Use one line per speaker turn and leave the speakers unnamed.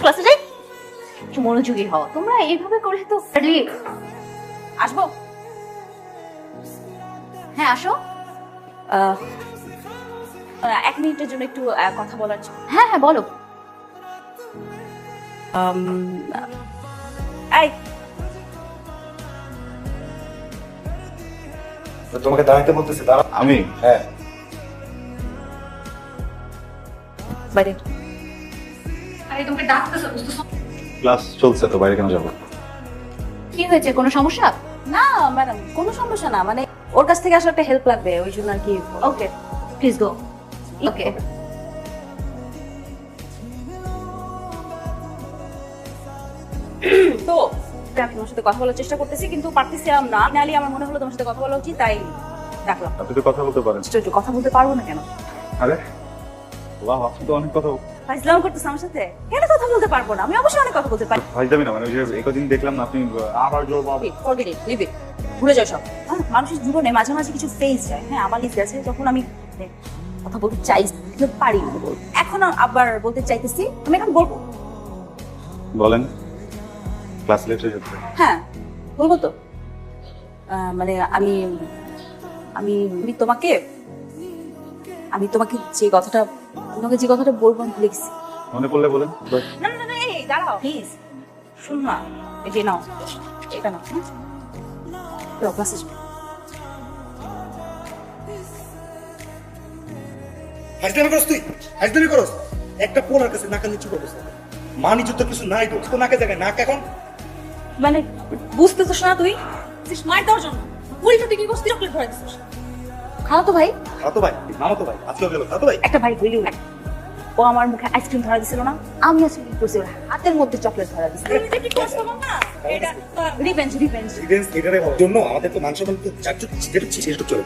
ক্লাসে যাই। একটু মনোযোগী হও, তোমরা এইভাবে করে তো আসবো। হ্যাঁ আসো। 1 মিনিটের জন্য একটু কথা বলার। হ্যাঁ হ্যাঁ বলো। এই
তোমাকে দাঁড়াইতে বলতেছি, দাঁড়াও।
আমি
হ্যাঁ,
বাইরে। আরে তোমাকে ডাকতেছে, বুঝতেছো?
ক্লাস চলছে তো, বাইরে কেন যাবো?
কি হয়েছে, কোনো সমস্যা?
না ম্যাডাম, কোনো সমস্যা না, মানে ওর কাছ থেকে আসলে একটা হেল্প লাগবে, ওই জন্য আর কি।
Okay please go. ওকে
তো আমি তোমার সাথে কথা বলার চেষ্টা করতেছি কিন্তু পারতেছিলাম না। নালি আমার মনে হলো তোমার সাথে কথা বলা উচিত, তাই ডাকলাম।
আপনি তো কথা বলতে পারেন।
একটু কথা বলতে পারবো না কেন?
আরে বাহ, আপনি তো অনেক কথা
ফাইজলাম করতেছ আমার সাথে? কেন কথা বলতে পারবো না? আমি অবশ্যই অনেক কথা বলতে পারি।
ভাইজামি না, মানে ওই যে একদিন দেখলাম না আপনি আবার
Forget it, leave it, ভুলে যাও সব। হ্যাঁ, মানুষের জীবনে মাঝে মাঝে কিছু ফেজ যায়। হ্যাঁ, আমার লিস্ট আছে, যখন আমি কথা বলতে চাই কিন্তু পারি না বলতে। এখন আবার বলতে চাইতেছি, আমি এখন বলবো।
বলেন। ক্লাস লেট হয়ে যাচ্ছে।
হ্যাঁ বলবো তো। মানে আমি আমি আমি তোমাকে আমি তোমাকে যে কথাটা বলবো আমি ভুলে গেছি।
মনে পড়লে বলেন।
না না না, এই দাঁড়াও প্লিজ, শুন না। এই যে নাও, এটা নাও। ক্লাসে
হাজদামি করস তুই, হাজদামি করস। একটা পোলার কাছে নাকা নিচু করস, মান ইজ্জত তো কিছু নাই তো, তো নাকে জায়গায় নাক এখন।
মানে বুঝতেছিস না তুই? মার দেওয়ার জন্য উল্টো তুই কি করছিস? চকলেট ধরে দিছিস। খাও তো ভাই।
খাতো ভাই, মামাতো ভাই, আজকে গেল খাতো ভাই।
একটা ভাই হইলেও না। ও আমার মুখে আইসক্রিম ধরা দিছিল না, আমি আজকে কি করছি, ওর হাতের মধ্যে চকলেট ধরা দিছি। তুমি যে কি করছো না, এটা রিভেঞ্জ।
ইভেন্টস এটারে জন্য আমাদের তো মান সম্মান তো চারটু যেটুক ছিল সেটুক চলে।